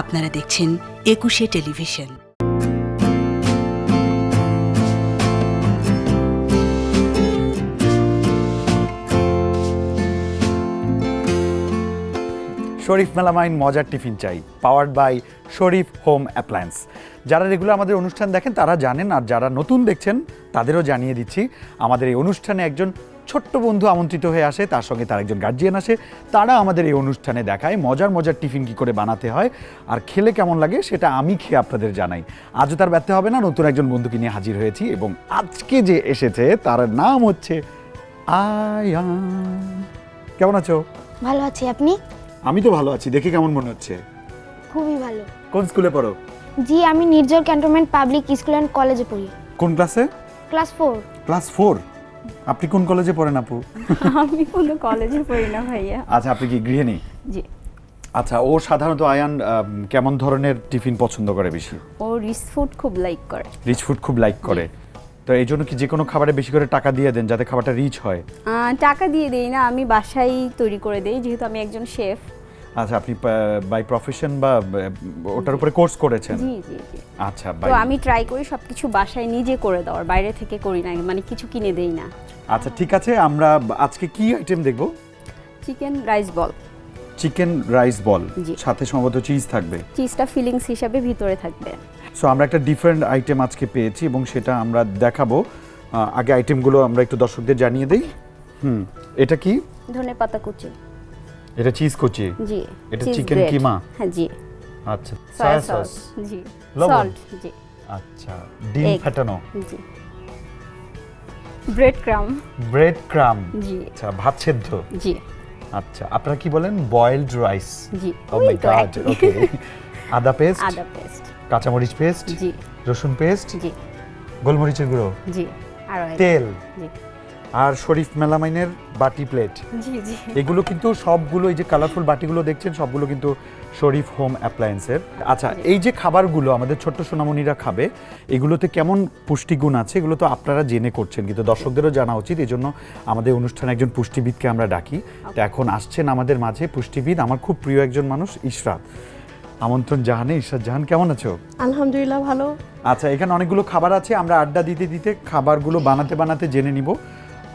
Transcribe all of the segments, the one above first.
আপনারা দেখছেন Ekushey television. Sharif melamine মজার টিফিন চাই, powered by Sharif home appliance. যারা রেগুলার আমাদের অনুষ্ঠান দেখেন তারা জানেন, আর যারা নতুন দেখছেন তাদেরও জানিয়ে দিচ্ছি, আমাদের এই অনুষ্ঠানে একজন ছোট্ট বন্ধু আমন্ত্রিত হয়ে আসে, তার সঙ্গে তার একজন গার্জিয়ান আসে। তারা আমাদের এই অনুষ্ঠানে দেখায় মজার মজার টিফিন কী করে বানাতে হয়, আর খেলে কেমন লাগে সেটা আমি খেয়ে আপনাদের জানাই। আজও তার ব্যর্থ হবে না, নতুন একজন বন্ধুকে নিয়ে হাজির হয়েছি, এবং আজকে যে এসেছে তার নাম হচ্ছে আয়ান। কেমন আছো? ভালো আছি, আপনি? আমি তো ভালো আছি। দেখে কেমন মনে হচ্ছে? খুবই ভালো। কোন স্কুলে পড়ো? জি, আমি নির্জর ক্যান্টনমেন্ট পাবলিক স্কুল অ্যান্ড কলেজে পড়ি। কোন ক্লাসে? ক্লাস 4। ক্লাস 4। আপনি কোন কলেজে পড়েন আপু? আমি কোনো কলেজে পড়ি না ভাইয়া। আচ্ছা, আপনি কি গৃহিণী? জি। আচ্ছা, ও সাধারণত আয়ান কেমন ধরনের টিফিন পছন্দ করে বেশি? ও রিচ ফুড খুব লাইক করে। রিচ ফুড খুব লাইক করে, তো এই জন্য কি যে কোনো খাবারে বেশি করে টাকা দিয়ে দেন যাতে খাবারটা রিচ হয়? টাকা দিয়ে দেই না, আমি বাসায় তৈরি করে দেই, যেহেতু আমি একজন শেফ। আচ্ছা, আপনি বাই প্রফেশন বা ওটার উপরে কোর্স করেছেন? জি জি জি। আচ্ছা, তো আমি ট্রাই করি সবকিছু বাসায় নিজে করে দেওয়ার, বাইরে থেকে করি না, মানে কিছু কিনে দেই না। আচ্ছা, ঠিক আছে। আমরা আজকে কি আইটেম দেখব? চিকেন রাইস বল। চিকেন রাইস বল, সাথে সম্ভবত চিজ থাকবে। চিজটা ফিলিংস হিসাবে ভিতরে থাকবে। সো আমরা একটা ডিফারেন্ট আইটেম আজকে পেয়েছি এবং সেটা আমরা দেখাবো। আগে আইটেমগুলো আমরা একটু দর্শকদের জানিয়ে দিই। এটা কি? ধনেপাতা কুচি। এটা চিজ কুচি। জি। এটা চিকেন কিমা। হ্যাঁ জি। আচ্ছা, সয়া সস। জি। লবণ। সল্ট। জি। আচ্ছা, ডিম ফাটানো। জি। Bread crumb. Bread crumb. জি। আচ্ছা, ভাত সেদ্ধ। জি। আচ্ছা, আপনারা কি বলেন? Boiled rice. জি। Oh my god. ওকে। আদা পেস্ট। আদা পেস্ট। কাঁচামরিচ পেস্ট। জি। রসুন পেস্ট। জি। গোলমরিচের গুঁড়ো। জি। আর তেল। জি। আর শরীফ মেলামাইনের বাটি প্লেট। জি জি। এগুলো কিন্তু সবগুলো, এই যে কালারফুল বাটিগুলো দেখছেন সবগুলো কিন্তু শরীফ হোম অ্যাপ্লায়েন্সের। আচ্ছা, এই যে খাবারগুলো আমাদের ছোট্ট সোনামণিরা খাবে, এগুলোতে কেমন পুষ্টিগুণ আছে এগুলো তো আপনারা জেনে করছেন, কিন্তু দর্শকদেরও জানা উচিত। এই জন্য আমাদের অনুষ্ঠানে একজন পুষ্টিবিদকে আমরা ডাকি। তো এখন আসছেন আমাদের মাঝে পুষ্টিবিদ, আমার খুব প্রিয় একজন মানুষ, ইসরাত। আমন্ত্রণ জাহানে। ইসরাত জাহান, কেমন আছো? আলহামদুলিল্লাহ, ভালো। আচ্ছা, এখানে অনেকগুলো খাবার আছে, আমরা আড্ডা দিতে দিতে খাবারগুলো বানাতে বানাতে জেনে নিব।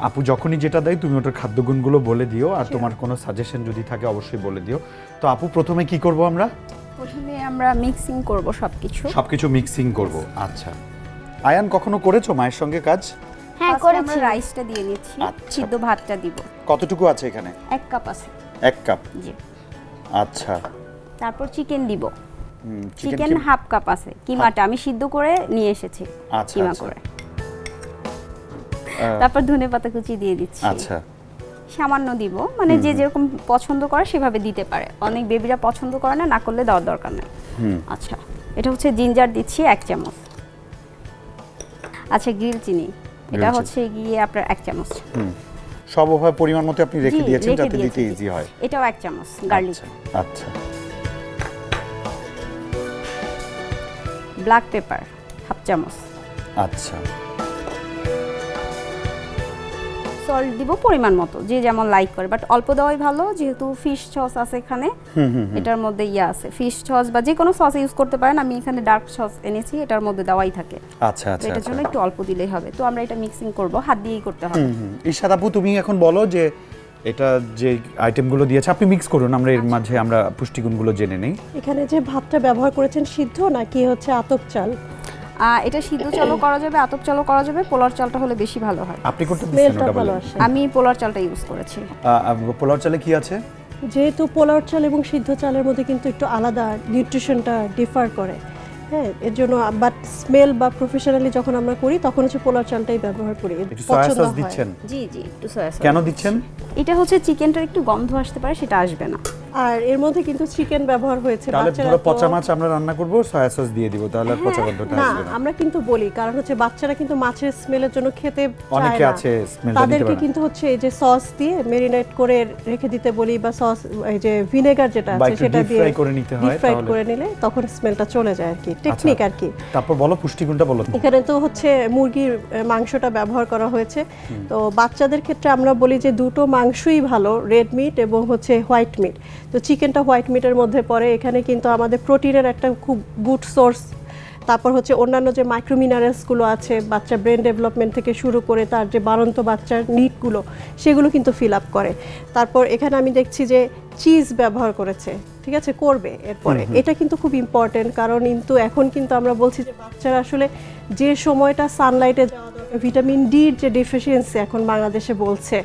আপু যখনই যেটা দেয় তুমি ওটার খাদ্যগুণগুলো বলে দিও, আর তোমার কোনো সাজেশন যদি থাকে অবশ্যই বলে দিও। তো আপু, প্রথমে কি করব আমরা? প্রথমে আমরা মিক্সিং করব সবকিছু মিক্সিং করব। আচ্ছা, আয়ান কখনো করেছো মায়ের সঙ্গে কাজ? হ্যাঁ, করেছি। রাইসটা দিয়ে নিচ্ছি, আচ্ছা। সিদ্ধ ভাতটা দিব। কতটুকু আছে এখানে? 1 কাপ আছে। 1 কাপ। জি। আচ্ছা, তারপর চিকেন দিব। চিকেন চিকেন হাফ কাপ আছে। কিমাটা আমি সিদ্ধ করে নিয়ে এসেছি। আচ্ছা, কিমা করে। তারপর ধনেপাতা কুচি দিয়ে দিচ্ছি। আচ্ছা, সামান্য দিব, মানে যে যেরকম পছন্দ করে সেভাবে দিতে পারে। অনেক বেবিরা পছন্দ করে না, না করলে দেওয়ার দরকার নেই। আচ্ছা, এটা হচ্ছে জিঞ্জার দিচ্ছি 1 চামচ। আচ্ছা, গ্রিল চিনি, এটা হচ্ছে গিয়ে আপনার 1 চামচ। সব ওভাবে পরিমাণ মতো আপনি রেখে দিয়েছেন যাতে দিতে ইজি হয়। এটাও 1 চামচ গার্লিক। আচ্ছা। ব্ল্যাক পেপার হাফ চামচ। আচ্ছা। সল্ট দিব পরিমাণ মতো, যে যেমন লাইক করে, বাট অল্প দেওয়াই ভালো, যেহেতু ফিশ সস আছে এখানে। এটার মধ্যে আছে ফিশ সস বা যে কোনো সস ইউজ করতে পারেন। আমি এখানে ডার্ক সস এনেছি, এটার মধ্যে দেওয়াই থাকে। আচ্ছা আচ্ছা, এটার জন্য একটু অল্প দিলেই হবে। তো আমরা এটা মিক্সিং করব, হাত দিয়েই করতে হবে। ইশাত আপু, তুমি এখন বলো যে এটা যে আইটেমগুলো দিয়েছে আপনি মিক্স করুন, আমরা এর মাঝে আমরা পুষ্টিগুণগুলো জেনে নেই। এখানে যে ভাতটা ব্যবহার করেছেন সিদ্ধ নাকি হচ্ছে আতপ চাল? এটা সিদ্ধ চালও করা যাবে, আতপ চালও করা যাবে, পোলার চালটা হলে বেশি ভালো হয়। আপনি কোনটা দিচ্ছেন ওটা বলেন। আমি পোলার চালটা ইউজ করেছি। পোলার চালে কি আছে? যেহেতু পোলার চাল এবং সিদ্ধ চালের মধ্যে কিন্তু একটু আলাদা নিউট্রিশনটা ডিফার করে। হ্যাঁ, এর জন্য বাট স্মেল বা প্রফেশনালি যখন আমরা করি তখন হচ্ছে পোলার চালটাই ব্যবহার করি। একটু সয়া সস দিচ্ছেন? জি জি, একটু সয়া সস। কেন দিচ্ছেন? এটা হচ্ছে চিকেনটার একটু গন্ধ আসতে পারে, সেটা আসবে না। আর এর মধ্যে কিন্তু চিকেন ব্যবহার হয়েছে। তাহলে পুরো পচা মাছ আমরা রান্না করব, সয়া সস দিয়ে দিব, তাহলে আর পচা গন্ধটা আসবে না। আমরা কিন্তু বলি, কারণ হচ্ছে বাচ্চারা কিন্তু মাছের স্মেলের জন্য খেতে চায় না। অনেকে আছে স্মেলটা নিতে পারে না। তাদেরকে কিন্তু হচ্ছে এই যে সস দিয়ে মেরিনেট করে রেখে দিতে বলি, বা সস এই যে ভিনেগার যেটা আছে সেটা দিয়ে ফ্রাই করে নিতে হয়, ফ্রাই করে নিলে তখন স্মেলটা চলে যায় আর কি। টেকনিক আর কি। তারপর বলো পুষ্টিগুণটা বলো। এখানে তো হচ্ছে মুরগির মাংসটা ব্যবহার করা হয়েছে। তো বাচ্চাদের ক্ষেত্রে আমরা বলি যে দুটো মাংসই ভালো, রেড মিট এবং হচ্ছে হোয়াইট মিট। তো চিকেনটা হোয়াইট মিটের মধ্যে পড়ে, এখানে কিন্তু আমাদের প্রোটিনের একটা খুব গুড সোর্স। তারপর হচ্ছে অন্যান্য যে মাইক্রো মিনারেলসগুলো আছে, বাচ্চা ব্রেন ডেভেলপমেন্ট থেকে শুরু করে তার যে বাড়ন্ত বাচ্চার নিডগুলো সেগুলো কিন্তু ফিল আপ করে। তারপর এখানে আমি দেখছি যে চিজ ব্যবহার করেছে, ঠিক আছে, করবে এরপরে। এটা কিন্তু খুব ইম্পর্টেন্ট, কারণ কিন্তু এখন কিন্তু আমরা বলছি যে বাচ্চারা আসলে যে সময়টা সানলাইটে যাওয়া দরকার, ভিটামিন ডির যে ডেফিসিয়েন্সি এখন বাংলাদেশে বলছে,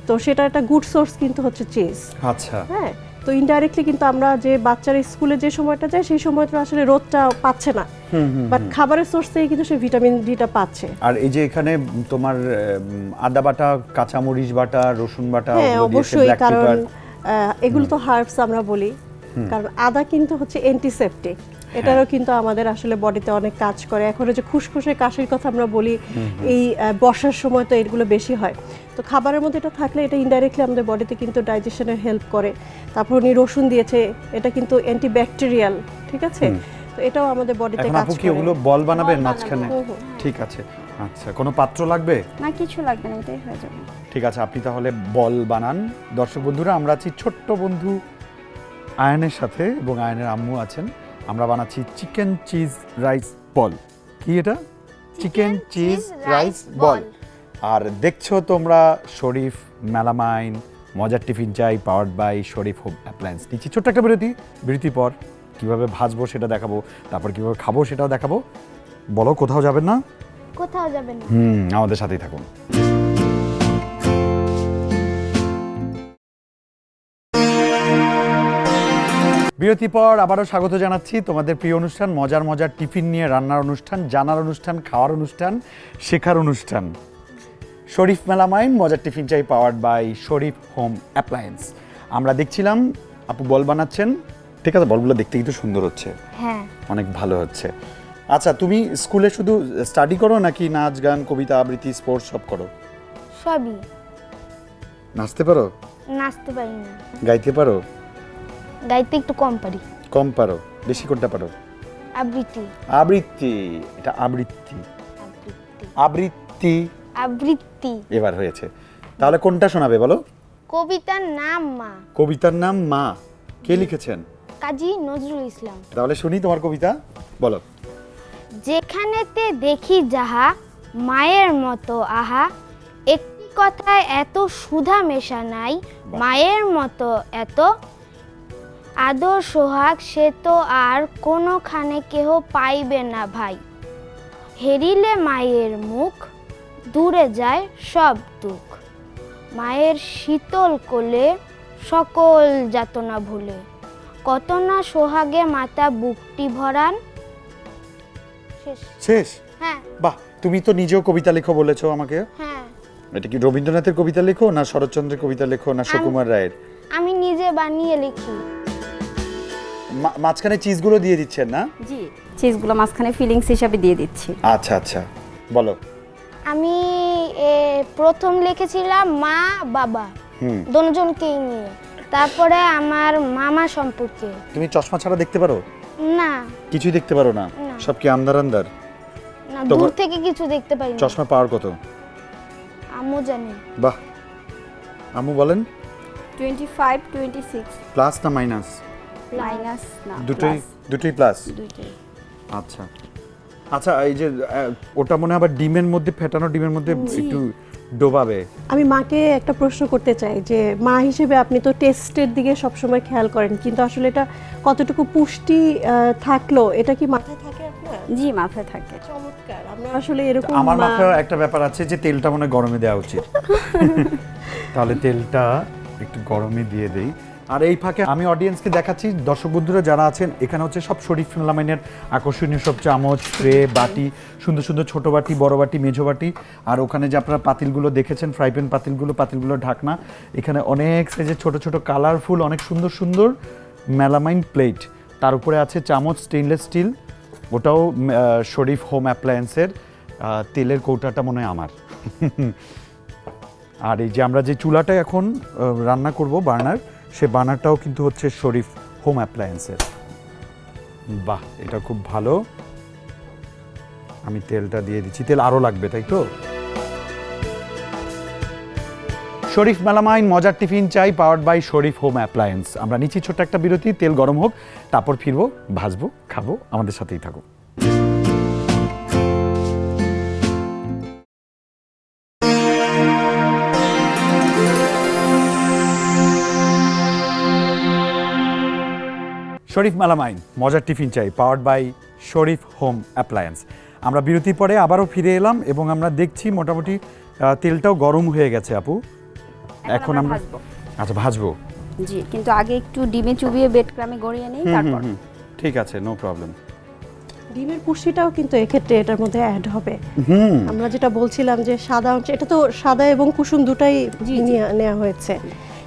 তো সেটা একটা গুড সোর্স কিন্তু হচ্ছে চিজ। আচ্ছা, হ্যাঁ, তো ইনডাইরেক্টলি কিন্তু আমরা যে বাচ্চারা স্কুলে যে সময়টা যায় সেই সময়টা আসলে রোদটা পাচ্ছে না, বাট খাবারের সোর্স থেকে কিন্তু সে ভিটামিন ডিটা পাচ্ছে। আর এই যে এখানে তোমার আদা বাটা, কাঁচামরিচ বাটা, রসুন বাটা, হ্যাঁ অবশ্যই, কারণ এগুলো তো হার্বস আমরা বলি, কারণ আদা কিন্তু হচ্ছে অ্যান্টিসেপটিক, এটারও কিন্তু আমাদের আসলে বডিতে অনেক কাজ করে। এখন যে খুসখুসে কাশির কথা আমরা বলি, এই বর্ষার সময় তো এগুলো বেশি হয়, তো খাবারের মধ্যে এটা থাকলে এটা ইনডাইরেক্টলি আমাদের বডিতে কিন্তু ডাইজেশনের হেল্প করে। তারপর উনি রসুন দিয়েছে, এটা কিন্তু অ্যান্টিব্যাকটেরিয়াল, ঠিক আছে, তো এটাও আমাদের বডিতে কাজ করে। আপু কি ওগুলো বল বানাবেন মাঝখানে? ঠিক আছে, আচ্ছা, কোনো পাত্র লাগবে না, কিছু লাগবে না, এটাই হয়ে যাবে। ঠিক আছে, আপনি তাহলে বল বানান। দর্শক বন্ধুরা, আমরা আছি ছোট্ট বন্ধু আয়নের সাথে এবং আয়নের আম্মু আছেন। আমরা বানাচ্ছি চিকেন চিজ রাইস বল। কি এটা? Chicken cheese rice ball. আর দেখছো তোমরা শরীফ মেলামাইন মজার টিফিন চাই powered by Sharif home appliance. নিচ্ছি ছোট্ট একটা বিরতির পর কীভাবে ভাজবো সেটা দেখাবো, তারপর কীভাবে খাবো সেটাও দেখাবো। বলো, কোথাও যাবেন না? কোথাও যাবেন না। আমাদের সাথেই থাকুন। বিরতির পর আবারও স্বাগত জানাচ্ছি তোমাদের প্রিয় অনুষ্ঠান মজার মজার টিফিন নিয়ে, রান্নার অনুষ্ঠান, জানার অনুষ্ঠান, খাওয়ার অনুষ্ঠান, শেখার অনুষ্ঠান, শরীফ মেলামাইন মজার টিফিন চাই powered by Sharif home appliance. আমরা দেখছিলাম আপু বল বানাচ্ছেন, ঠিক আছে, বলগুলো দেখতে কিন্তু সুন্দর হচ্ছে, হ্যাঁ অনেক ভালো হচ্ছে। আচ্ছা, তুমি স্কুলে শুধু স্টাডি করো নাকি নাচ গান, কবিতা আবৃত্তি, স্পোর্টস সব করো? সবই। নাচতে পারো? নাচতে পারি না। গাইতে পারো? গাইতে একটু কম পারি। কম পারো? বেশি কোনটা পারো? আবৃত্তি। আবৃত্তি, এটা আবৃত্তি। আবৃত্তি আবৃত্তি এবার হয়েছে। তাহলে কোনটা শোনাবে বলো? কবিতার নাম মা। কবিতার নাম মা। কে লিখেছেন? কাজী নজরুল ইসলাম। তাহলে শুনি তোমার কবিতা, বলো। যেখানেতে দেখি যাহা মায়ের মতো আহা, একটি কথায় এত সুধা মেশা নাই, মায়ের মতো এত আদর সোহাগ সে তো আর কোনোখানে কেহ পাইবে না ভাই। হেরিলে মায়ের মুখ, দূরে যায় সব দুঃখ, মায়ের শীতল কোলে সকল যাতনা ভুলে, কত না সোহাগে মাতা বুকটি ভরান। শেষ? হ্যাঁ। বাহ, তুমি তো নিজেও কবিতা লেখো বলেছো আমাকে। হ্যাঁ। এটা কি রবীন্দ্রনাথের কবিতা লেখো না শরৎচন্দ্রের কবিতা লেখো না সুকুমার রায়ের? আমি নিজে বানিয়ে লিখি। মাঝখানে চিজগুলো দিয়ে দিচ্ছেন না? জি, চিজগুলো মাঝখানে ফিলিংস হিসাবে দিয়ে দিচ্ছি। আচ্ছা আচ্ছা, বলো। আমি প্রথম লিখেছিলাম মা বাবা দুজনকেই নিয়ে, তারপরে আমার মামা সম্পর্কে। তুমি চশমা ছাড়া দেখতে পারো? না। কিছুই দেখতে পারো না? সব কি আন্দার আন্দার? না, দূর থেকে কিছু দেখতে পাই না। চশমা পাওয়ার কত? আম্মু জানে। বাহ, আম্মু বলেন। 25, 26। প্লাস না মাইনাস? মাইনাস না, দুটোই প্লাস। দুটোই। আচ্ছা আচ্ছা, এই যে ওটা মনে হয় আবার ডিমের মধ্যে, ফেটানো ডিমের মধ্যে একটু ডোবাবে। আমি মাকে একটা প্রশ্ন করতে চাই যে মা হিসেবে আপনি তো টেস্টের দিকে সবসময় খেয়াল করেন, কিন্তু আসলে এটা কতটুকু পুষ্টি থাকলো এটা কি মাথায় থাকে আপনার? জি, মাথায় থাকে। চমৎকার। আমরা আসলে এরকম আমার মাথায় একটা ব্যাপার আছে যে তেলটা মনে হয় গরমে দেওয়া উচিত। তাহলে তেলটা একটু গরমে দিয়ে দেই। আর এই ফাঁকে আমি অডিয়েন্সকে দেখাচ্ছি, দর্শক বন্ধুরা যারা আছেন, এখানে হচ্ছে সব শরীফ মেলামাইনের আকর্ষণীয় সব চামচ, ট্রে, বাটি, সুন্দর সুন্দর ছোট বাটি, বড় বাটি, মেঝো বাটি। আর ওখানে যে আপনারা পাতিলগুলো দেখেছেন, ফ্রাই প্যান পাতিলগুলো ঢাকনা, এখানে অনেক সাইজের ছোট ছোট কালারফুল অনেক সুন্দর সুন্দর মেলামাইন প্লেট। তার উপরে আছে চামচ, স্টেনলেস স্টিল, ওটাও শরীফ হোম অ্যাপ্লায়েন্সের। তেলের কৌটাটা মনে হয় আমার। আর এই যে আমরা যে চুলাটায় এখন রান্না করব, বার্নার, সে বার্নারটাও কিন্তু হচ্ছে শরীফ হোম অ্যাপ্লায়েন্সের। বাহ, এটা খুব ভালো। আমি তেলটা দিয়ে দিচ্ছি, তেল আরও লাগবে তাই তো? শরীফ মেলামাইন মজার টিফিন চাই powered by Sharif home appliance. আমরা নিচ্ছি ছোট্ট একটা বিরতি, তেল গরম হোক, তারপর ফিরবো, ভাজবো, খাবো। আমাদের সাথেই থাকো। শরীফ মেলামাইন মজার টিফিন চাই powered by Sharif home appliance. আমরা বিরতির পরে আবারও ফিরে এলাম এবং আমরা দেখছি মোটামুটি তেলটাও গরম হয়ে গেছে আপু। এখন আমরা আচ্ছা ভাজবো। জি, কিন্তু আগে একটু ডিমে চুবিয়ে ব্রেড ক্রামে গড়িয়ে নেই, তারপর ঠিক আছে, নো প্রবলেম। ডিমের কুশিটাও কিন্তু এক্ষেত্রে এটার মধ্যে অ্যাড হবে। আমরা যেটা বলছিলাম যে সাদা অংশ, এটা তো সাদা এবং কুসুম দুটাই নেওয়া হয়েছে।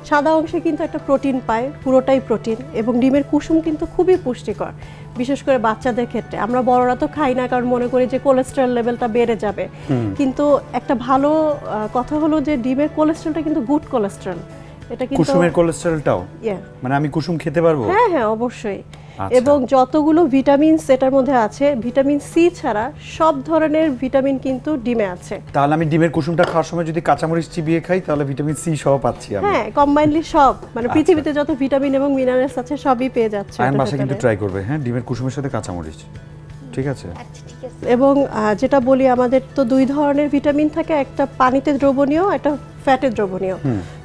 সাদা অংশে কিন্তু একটা প্রোটিন পায়, পুরোটাই প্রোটিন, এবং ডিমের কুসুম কিন্তু খুবই পুষ্টিকর, বিশেষ করে বাচ্চাদের ক্ষেত্রে। আমরা বড়রা তো খাই না, কারণ মনে করি যে কোলেস্টেরল লেভেলটা বেড়ে যাবে, কিন্তু একটা ভালো কথা হলো যে ডিমের কোলেস্টেরলটা কিন্তু গুড কোলেস্টেরল। এটা কিন্তু কুসুমের কোলেস্টেরলটাও, মানে আমি কুসুম খেতে পারবো? হ্যাঁ হ্যাঁ, অবশ্যই। এবং যতগুলো ভিটামিন এটার মধ্যে আছে, ভিটামিন সি ছাড়া সব ধরনের ভিটামিন কিন্তু ডিমে আছে। তাহলে আমি ডিমের কুসুমটা খাওয়ার সময় যদি কাঁচামরিচ চিবিয়ে খাই তাহলে ভিটামিন সি সহ পাচ্ছি আমি। হ্যাঁ, কম্বাইনলি সব, মানে পৃথিবীতে যত ভিটামিন এবং মিনারেলস আছে সবই পেয়ে যাচ্ছে। আয়ন বাসা কিন্তু ট্রাই করবে, হ্যাঁ, ডিমের কুসুমের সাথে কাঁচামরিচ। ঠিক আছে। এবং যেটা বলি, আমাদের তো দুই ধরনের ভিটামিন থাকে, একটা পানিতে দ্রবণীয়, একটা ফ্যাটে দ্রবণীয়।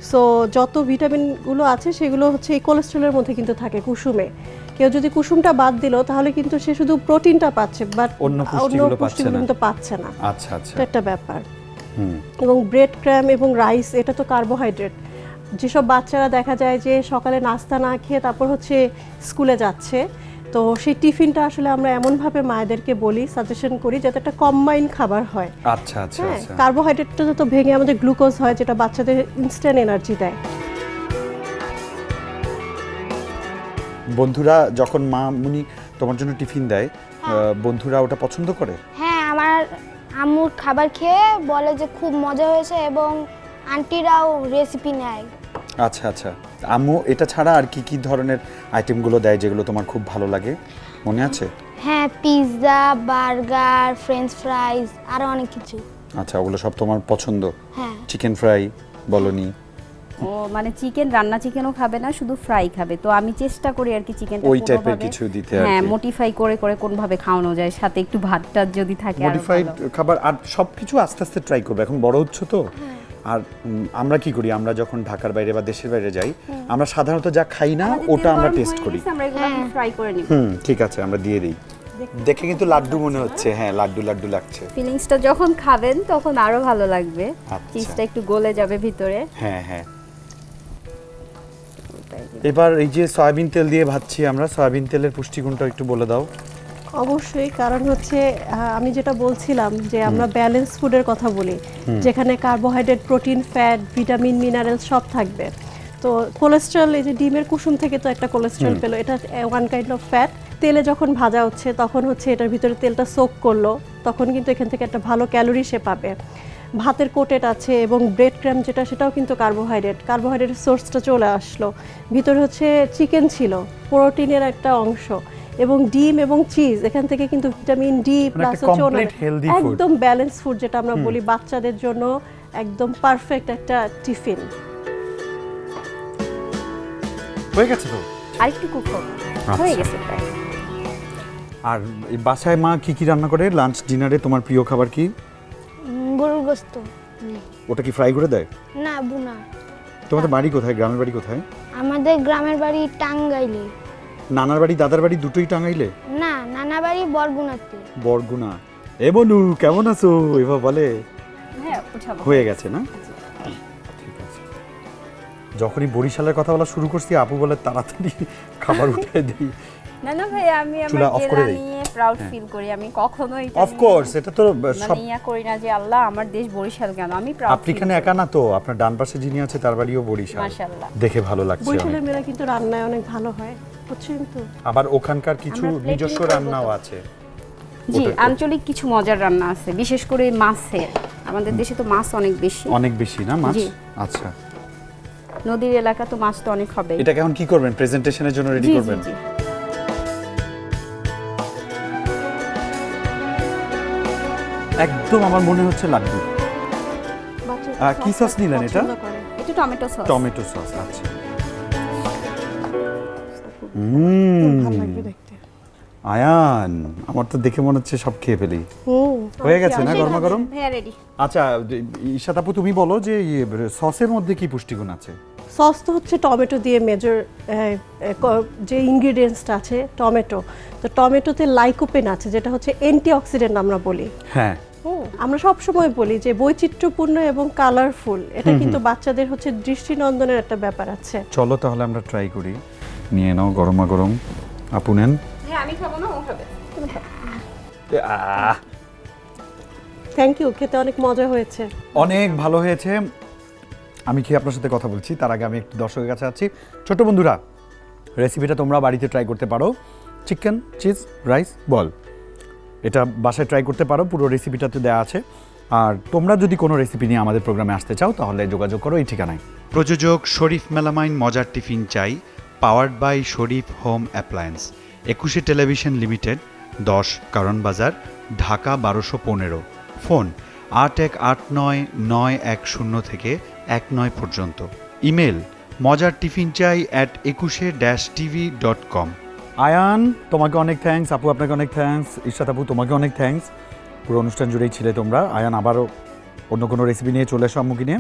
সো যত ভিটামিনগুলো আছে সেগুলো হচ্ছে এই কোলেস্টেরলের মধ্যে কিন্তু থাকে কুসুমে। কেউ যদি কুসুমটা বাদ দিল তাহলে কিন্তু সে শুধু প্রোটিনটা পাচ্ছে, বাট অন্য পুষ্টিগুলো কিন্তু পাচ্ছে না। আচ্ছা আচ্ছা, একটা ব্যাপার। এবং ব্রেড ক্র্যাম এবং রাইস, এটা তো কার্বোহাইড্রেট। যেসব বাচ্চারা দেখা যায় যে সকালে নাস্তা না খেয়ে তারপর হচ্ছে স্কুলে যাচ্ছে, তো সেই টিফিনটা আসলে আমরা এমনভাবে মায়েদেরকে বলি, সাজেশন করি যাতে একটা কম্বাইন খাবার হয়। আচ্ছা আচ্ছা আচ্ছা। কার্বোহাইড্রেটটা তো ভেঙে আমাদের গ্লুকোজ হয়, যেটা বাচ্চাদের ইনস্ট্যান্ট এনার্জি দেয়। বন্ধুরা যখন মা মুনি তোমার জন্য টিফিন দেয়, বন্ধুরা ওটা পছন্দ করে? হ্যাঁ, আমার আম্মুর খাবার খেয়ে বলে যে খুব মজা হয়েছে, এবং আন্টিরাও রেসিপি নেয়। আচ্ছা আচ্ছা। আম্মু এটা ছাড়া আর কি কি ধরনের আইটেমগুলো দেয় যেগুলো তোমার খুব ভালো লাগে, মনে আছে? হ্যাঁ, পিৎজা, বার্গার, ফ্রেঞ্চ ফ্রাইজ, আরো অনেক কিছু। আচ্ছা, ওগুলো সব তোমার পছন্দ? হ্যাঁ। চিকেন ফ্রাই বলনি? ও মানে চিকেন, রান্না চিকেনও খাবে না, শুধু ফ্রাই খাবে। তো আমি চেষ্টা করি আর কি চিকেনটা ওই টাইপের কিছু দিতে, আর হ্যাঁ, মডিফাই করে করে কোন ভাবে খাওয়ানো যায়, সাথে একটু ভাতটা যদি থাকে আর মডিফাইড খাবার, আর সবকিছু আস্তে আস্তে ট্রাই করবে। এখন বড় হচ্ছে তো। আর আমরা কি করি, আমরা যখন ঢাকার বাইরে বা দেশের বাইরে যাই, আমরা সাধারণত যা খাই না ওটা আমরা টেস্ট করি। আমরা এগুলো ফ্রাই করে নিব। ঠিক আছে, আমরা দিয়ে দিই। দেখে কিন্তু লাড্ডু মনে হচ্ছে, হ্যাঁ লাড্ডু লাড্ডু লাগছে। ফিলিংসটা যখন খাবেন তখন আরো ভালো লাগবে, চিজটা একটু গলে যাবে ভিতরে। হ্যাঁ হ্যাঁ। এবার এই যে সয়াবিন তেল দিয়ে ভাজছি আমরা, সয়াবিন তেলের পুষ্টিগুণটা একটু বলে দাও। অবশ্যই, কারণ হচ্ছে আমি যেটা বলছিলাম যে আমরা ব্যালেন্স ফুডের কথা বলি, যেখানে carbohydrate, protein, fat, vitamin, mineral সব থাকবে। তো কোলেস্টেরল, এই যে ডিমের কুসুম থেকে তো একটা কোলেস্টেরল পেলো, এটা ওয়ান কাইন্ড অফ ফ্যাট। তেলে যখন ভাজা হচ্ছে তখন হচ্ছে এটার ভিতরে তেলটা সোক করলো, তখন কিন্তু এখান থেকে একটা ভালো ক্যালোরি সে পাবে। ভাতের কোটেট আছে এবং ব্রেড ক্র্যাম যেটা, সেটাও কিন্তু কার্বোহাইড্রেটের সোর্সটা চলে আসলো। ভিতরে হচ্ছে চিকেন ছিল, প্রোটিনের একটা অংশ, এবং ডিম এবং চিজ, এখান থেকে কিন্তু ভিটামিন ডি প্লাস হচ্ছে একদম ব্যালেন্স ফুড, যেটা আমরা বলি বাচ্চাদের জন্য একদম পারফেক্ট একটা টিফিন। হয়ে গেছে তো? আরেকটু কুক হবে, হয়ে গেছে প্রায়। আর এই বাসায় মা কি কি রান্না করে লাঞ্চ ডিনারে? তোমার প্রিয় খাবার কি? গরুর গোশত। ওটা কি ফ্রাই করে দেয়? না, বুনা। তোমাদের বাড়ি কোথায়, গ্রামের বাড়ি কোথায়? আমাদের গ্রামের বাড়ি টাঙ্গাইলে। নানার বাড়ি দাদার বাড়ি দুটোই টাঙ্গাইলে? না, নানা বাড়ি বরগুনাতে। বরগুনা। এ বনু কেমন আছো এবার বলে? হ্যাঁ, উঠাবো। হয়ে গেছে না? ঠিক আছে। যখনই বরিশালের কথা বলা শুরু করছি, আপু বলে তাড়াতাড়ি খাবার উঠে দিই। না না ভাই, আমি আমার জেলা নিয়ে প্রাউড ফিল করি। আমি কখনোই অফ কোর্স এটা তো সব নিয়া করি না যে আল্লাহ আমার দেশ বরিশাল কেন, আমি প্রাউড। আপনি এখানে একা না তো, আপনার ডান পাশে যিনি আছে তার বাড়িও বরিশাল। মাশাআল্লাহ, দেখে ভালো লাগছে। বরিশালের মেয়েরা কিন্তু রান্নায় অনেক ভালো হয়, বুঝছেন তো? আবার ওখানকার কিছু নিজস্ব রান্নাও আছে। জি, আঞ্চলিক কিছু মজার রান্না আছে, বিশেষ করে মাছের। আমাদের দেশে তো মাছ অনেক বেশি না মাছ? আচ্ছা, নদীর এলাকা তো মাছ তো অনেক হবে। এটাকে এখন কি করবেন, প্রেজেন্টেশনের জন্য রেডি করবেন? জি। একদম আমার মনে হচ্ছে লাড্ডু। কি সস নিলেন এটা? এটা টমেটো সস। টমেটো সস, আচ্ছা। ভালো লাগবে দেখতে। আয়ান, আমার তো দেখে মনে হচ্ছে সব খেয়ে ফেলি। হয়ে গেছে না গরমা গরম? হ্যাঁ, রেডি। আচ্ছা ইশাত আপু, তুমি বলো যে সসের মধ্যে কি পুষ্টিগুণ আছে? সস তো হচ্ছে টমেটো দিয়ে মেজর যে ইনগ্রিডিয়েন্টসটা আছে টমেটো, তো টমেটোতে লাইকোপেন আছে যেটা হচ্ছে অ্যান্টিঅক্সিডেন্ট আমরা বলি। হ্যাঁ, আমরা সব সময় বলি যে বৈচিত্র্যপূর্ণ এবং কালারফুল, এটা কিন্তু বাচ্চাদের হচ্ছে দৃষ্টিনন্দনের একটা ব্যাপার আছে। চলো তাহলে আমরা ট্রাই করি। নিয়ে নাও গরমা গরম। আপু নেন। হ্যাঁ, আমি খাবো না, ও খাবে। থ্যাংক ইউ, খেতে অনেক মজা হয়েছে। অনেক ভালো হয়েছে। আমি কি আপনার সাথে কথা বলছি তার আগে আমি একটু দর্শকের কাছে আছি। ছোট বন্ধুরা, রেসিপিটা তোমরা বাড়িতে ট্রাই করতে পারো। চিকেন চিজ রাইস বল, এটা বাসায় ট্রাই করতে পারো, পুরো রেসিপিটাতে দেওয়া আছে। আর তোমরা যদি কোনো রেসিপি নিয়ে আমাদের প্রোগ্রামে আসতে চাও তাহলে যোগাযোগ করো এই ঠিকানায়। প্রযোজক শরীফ মেলামাইন মজার টিফিন চাই, powered by Sharif home appliance, Ekushey television limited, 10 কারণ বাজার, ঢাকা 1215। ফোন 8189-910 থেকে 19 পর্যন্ত। Email mojartiffinchai@ekushe-tv.com। আয়ান, তোমাকে অনেক থ্যাঙ্কস। আপু আপনাকে অনেক থ্যাঙ্কস। ইশরাত আপু তোমাকে অনেক থ্যাঙ্কস। পুরো অনুষ্ঠান জুড়েই ছিলে তোমরা। আয়ান, আবারও অন্য কোনো রেসিপি নিয়ে চলে এসো আম্মুকে নিয়ে।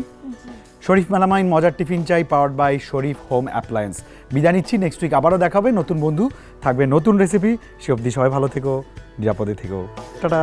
শরীফ মেলামাইন মজার টিফিন চাই, powered by Sharif home appliance. বিদায় নিচ্ছি, নেক্সট উইক আবারও দেখাবে নতুন বন্ধু, থাকবে নতুন রেসিপি। সে অবধি সবাই ভালো থেকো, নিরাপদে থেকো। টাটা।